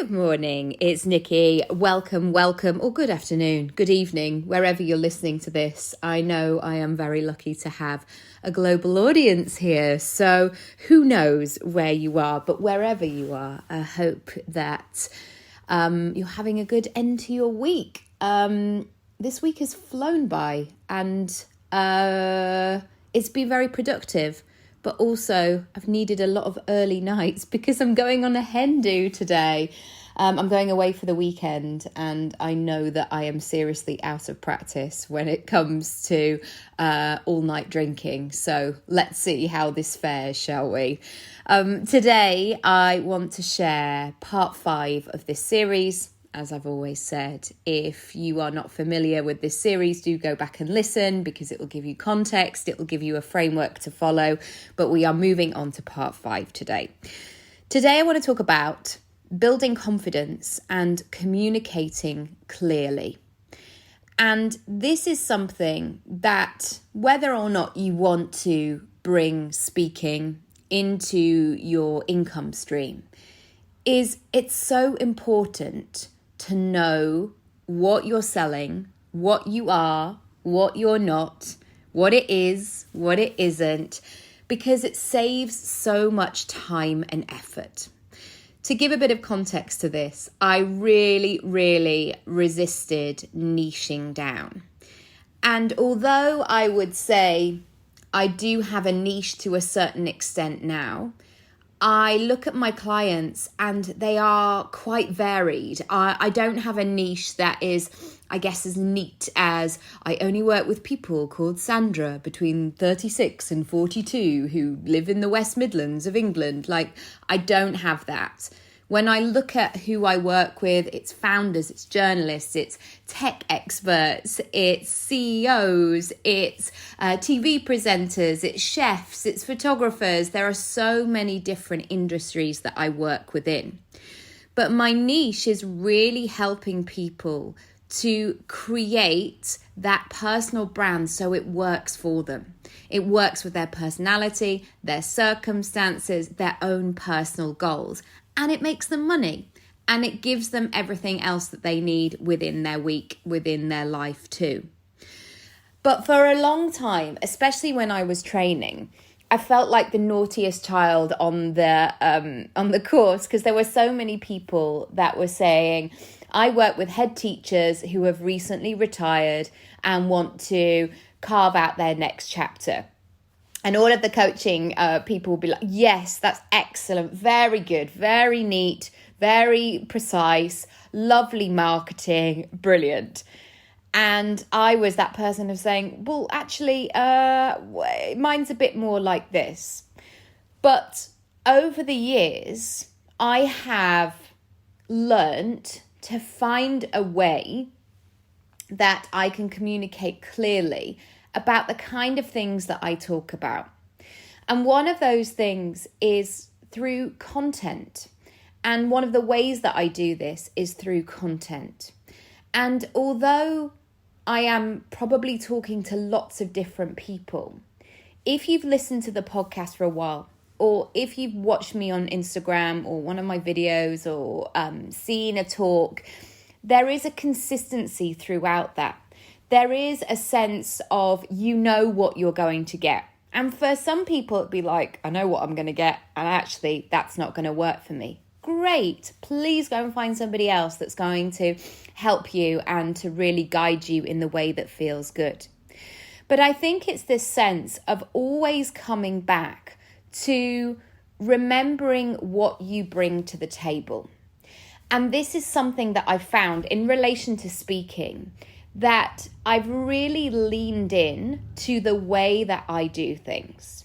Good morning, it's Nikki. Welcome, or good afternoon, good evening, wherever you're listening to this. I know I am very lucky to have a global audience here, so who knows where you are, but wherever you are, I hope that you're having a good end to your week. This week has flown by and it's been very productive. But also, I've needed a lot of early nights because I'm going on a hen do today. I'm going away for the weekend, and I know that I am seriously out of practice when it comes to all-night drinking. So let's see how this fares, shall we? Today, I want to share part 5 of this series. As I've always said, if you are not familiar with this series, do go back and listen because it will give you context, it will give you a framework to follow, but we are moving on to part 5 today. Today I want to talk about building confidence and communicating clearly. And this is something that whether or not you want to bring speaking into your income stream, it's so important to know what you're selling, what you are, what you're not, what it is, what it isn't, because it saves so much time and effort. To give a bit of context to this, I really resisted niching down. And although I would say I do have a niche to a certain extent now, I look at my clients and they are quite varied. I don't have a niche that is, I guess, as neat as I only work with people called Sandra between 36 and 42 who live in the West Midlands of England. Like, I don't have that. When I look at who I work with, it's founders, it's journalists, it's tech experts, it's CEOs, it's TV presenters, it's chefs, it's photographers. There are so many different industries that I work within. But my niche is really helping people to create that personal brand so it works for them. It works with their personality, their circumstances, their own personal goals. And it makes them money, and it gives them everything else that they need within their week, within their life too. But for a long time, especially when I was training, I felt like the naughtiest child on the course because there were so many people that were saying, I work with head teachers who have recently retired and want to carve out their next chapter. And all of the coaching people will be like, yes, that's excellent, very good, very neat, very precise, lovely marketing, brilliant. And I was that person of saying, well, actually, mine's a bit more like this. But over the years, I have learnt to find a way that I can communicate clearly about the kind of things that I talk about. And one of those things is through content. And one of the ways that I do this is through content. And although I am probably talking to lots of different people, if you've listened to the podcast for a while, or if you've watched me on Instagram or one of my videos or seen a talk, there is a consistency throughout that. There is a sense of you know what you're going to get. And for some people, it'd be like, I know what I'm going to get, and actually that's not going to work for me. Great. Please go and find somebody else that's going to help you and to really guide you in the way that feels good. But I think it's this sense of always coming back to remembering what you bring to the table. And this is something that I found in relation to speaking, that I've really leaned in to the way that I do things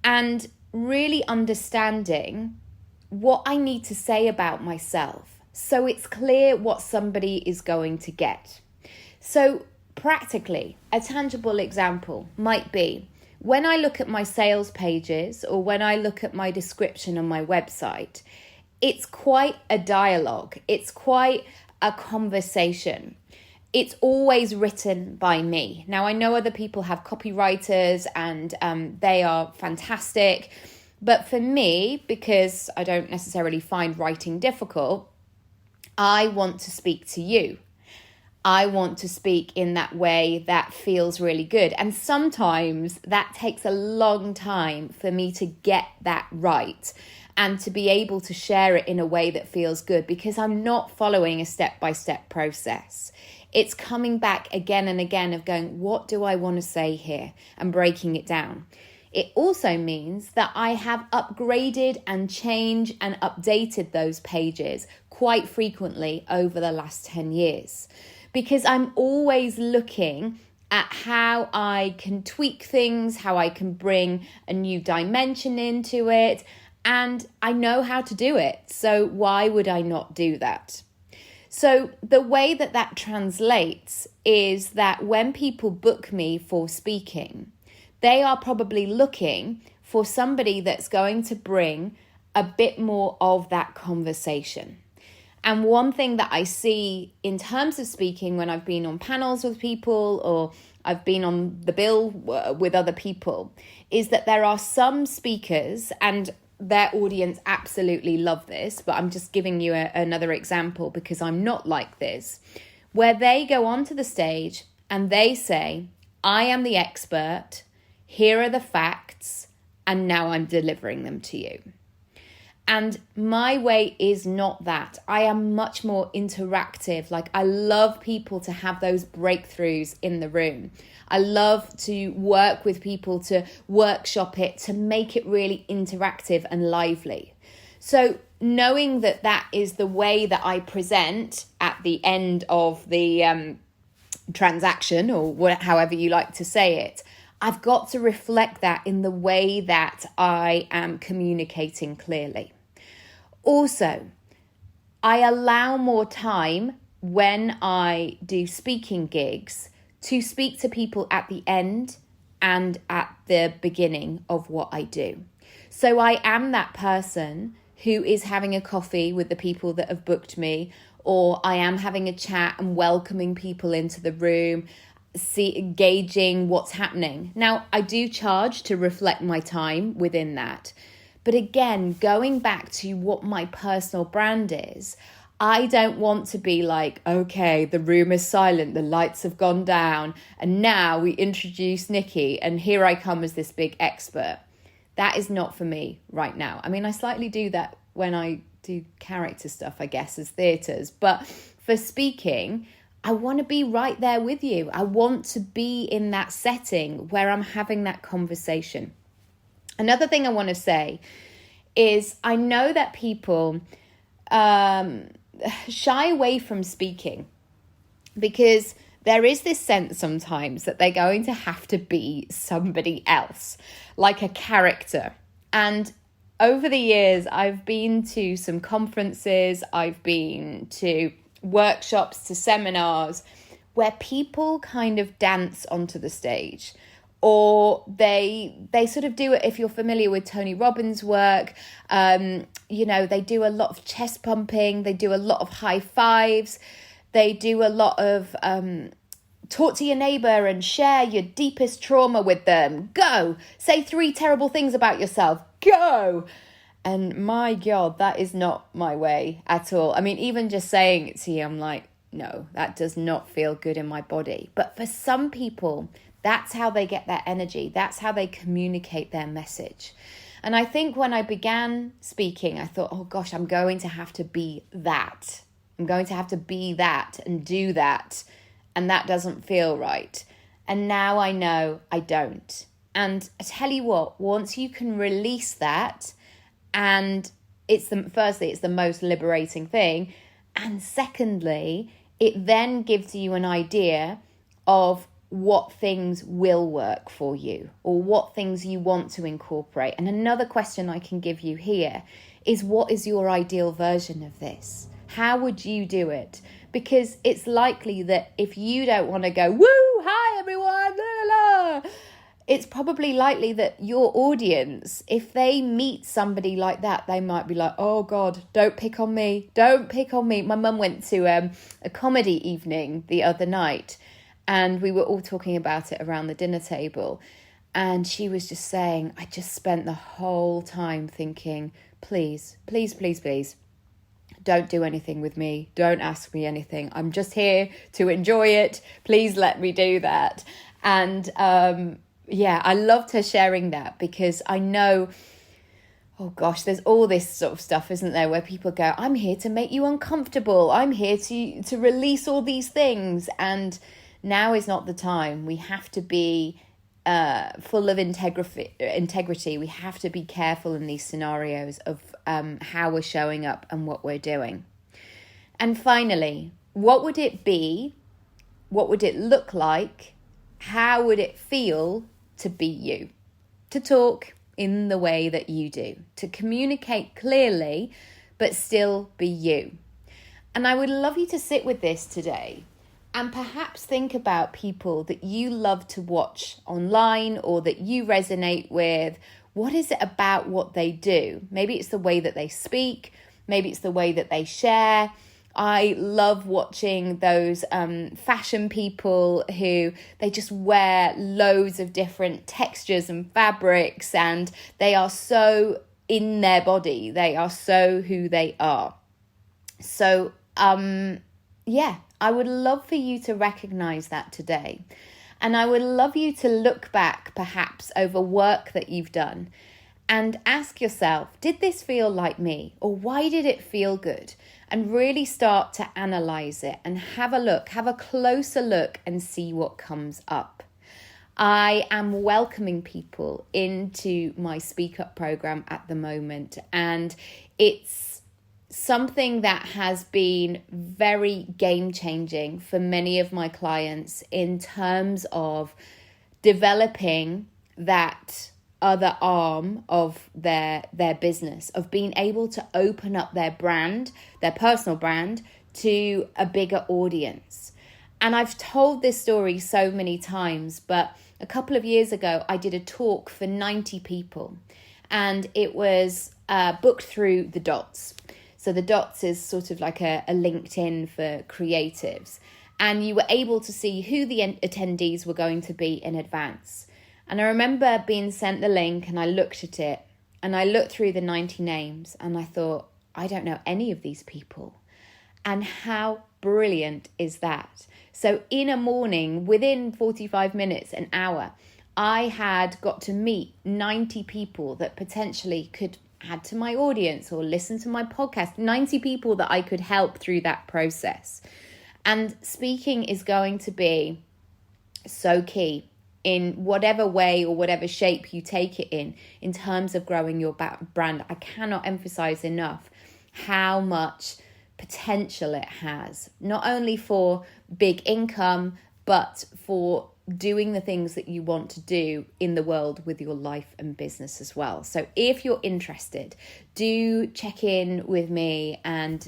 and really understanding what I need to say about myself so it's clear what somebody is going to get. So practically, a tangible example might be when I look at my sales pages or when I look at my description on my website, it's quite a dialogue. It's quite a conversation. It's always written by me. Now, I know other people have copywriters and they are fantastic. But for me, because I don't necessarily find writing difficult, I want to speak to you. I want to speak in that way that feels really good. And sometimes that takes a long time for me to get that right and to be able to share it in a way that feels good, because I'm not following a step-by-step process. It's coming back again and again of going, what do I want to say here? And breaking it down. It also means that I have upgraded and changed and updated those pages quite frequently over the last 10 years. Because I'm always looking at how I can tweak things, how I can bring a new dimension into it, and I know how to do it. So why would I not do that? So the way that that translates is that when people book me for speaking, they are probably looking for somebody that's going to bring a bit more of that conversation. And one thing that I see in terms of speaking when I've been on panels with people or I've been on the bill with other people is that there are some speakers, and their audience absolutely love this, but I'm just giving you another example because I'm not like this, where they go onto the stage and they say, I am the expert, here are the facts, and now I'm delivering them to you. And my way is not that. I am much more interactive. Like, I love people to have those breakthroughs in the room. I love to work with people, to workshop it, to make it really interactive and lively. So knowing that that is the way that I present at the end of the transaction, or however you like to say it, I've got to reflect that in the way that I am communicating clearly. Also, I allow more time when I do speaking gigs to speak to people at the end and at the beginning of what I do. So I am that person who is having a coffee with the people that have booked me, or I am having a chat and welcoming people into the room, gauging what's happening. Now, I do charge to reflect my time within that. But again, going back to what my personal brand is, I don't want to be like, okay, the room is silent, the lights have gone down, and now we introduce Nikki, and here I come as this big expert. That is not for me right now. I mean, I slightly do that when I do character stuff, I guess, as theatres. But for speaking, I want to be right there with you. I want to be in that setting where I'm having that conversation. Another thing I want to say is I know that people shy away from speaking because there is this sense sometimes that they're going to have to be somebody else, like a character. And over the years, I've been to some conferences, I've been to workshops, to seminars, where people kind of dance onto the stage. Or they sort of do it, if you're familiar with Tony Robbins' work, they do a lot of chest pumping, they do a lot of high fives, they do a lot of talk to your neighbour and share your deepest trauma with them. Go! Say 3 terrible things about yourself. Go! And my God, that is not my way at all. I mean, even just saying it to you, I'm like, no, that does not feel good in my body. But for some people, that's how they get their energy. That's how they communicate their message. And I think when I began speaking, I thought, oh gosh, I'm going to have to be that. I'm going to have to be that and do that. And that doesn't feel right. And now I know I don't. And I tell you what, once you can release that, and it's the most liberating thing. And secondly, it then gives you an idea of what things will work for you or what things you want to incorporate. And another question I can give you here is, what is your ideal version of this? How would you do it? Because it's likely that if you don't want to go, woo, hi everyone, la la la, it's probably likely that your audience, if they meet somebody like that, they might be like, oh God, don't pick on me. Don't pick on me. My mum went to a comedy evening the other night, and we were all talking about it around the dinner table. And she was just saying, I just spent the whole time thinking, please, please, please, please, don't do anything with me. Don't ask me anything. I'm just here to enjoy it. Please let me do that. And I loved her sharing that, because I know, oh gosh, there's all this sort of stuff, isn't there, where people go, I'm here to make you uncomfortable. I'm here to release all these things. And now is not the time. We have to be full of integrity. We have to be careful in these scenarios of how we're showing up and what we're doing. And finally, what would it be? What would it look like? How would it feel to be you? To talk in the way that you do, to communicate clearly, but still be you. And I would love you to sit with this today and perhaps think about people that you love to watch online or that you resonate with. What is it about what they do? Maybe it's the way that they speak. Maybe it's the way that they share. I love watching those fashion people who they just wear loads of different textures and fabrics, and they are so in their body. They are so who they are. So, I would love for you to recognize that today. And I would love you to look back perhaps over work that you've done and ask yourself, did this feel like me? Or why did it feel good? And really start to analyze it and have a closer look and see what comes up. I am welcoming people into my Speak Up program at the moment, and it's something that has been very game-changing for many of my clients in terms of developing that other arm of their business, of being able to open up their brand, their personal brand, to a bigger audience. And I've told this story so many times, but a couple of years ago, I did a talk for 90 people, and it was booked through The Dots. So The Dots is sort of like a LinkedIn for creatives. And you were able to see who the attendees were going to be in advance. And I remember being sent the link, and I looked at it, and I looked through the 90 names, and I thought, I don't know any of these people. And how brilliant is that? So in a morning, within 45 minutes, an hour, I had got to meet 90 people that potentially could add to my audience or listen to my podcast, 90 people that I could help through that process. And speaking is going to be so key in whatever way or whatever shape you take it in terms of growing your brand. I cannot emphasize enough how much potential it has, not only for big income, but for doing the things that you want to do in the world with your life and business as well. So if you're interested, do check in with me and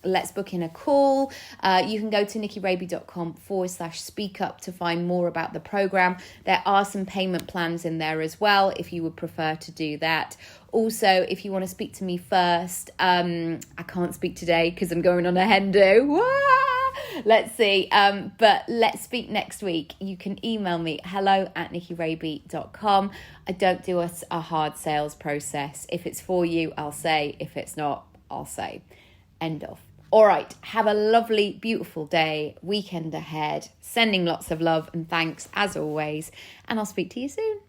let's book in a call. You can go to nikkiraby.com/speakup to find more about the program. There are some payment plans in there as well if you would prefer to do that. Also, if you want to speak to me first, I can't speak today because I'm going on a hen do. Let's see. But let's speak next week. You can email me hello@nikkiraby.com. I don't do a hard sales process. If it's for you, I'll say. If it's not, I'll say. End of. All right. Have a lovely, beautiful day, weekend ahead. Sending lots of love and thanks as always. And I'll speak to you soon.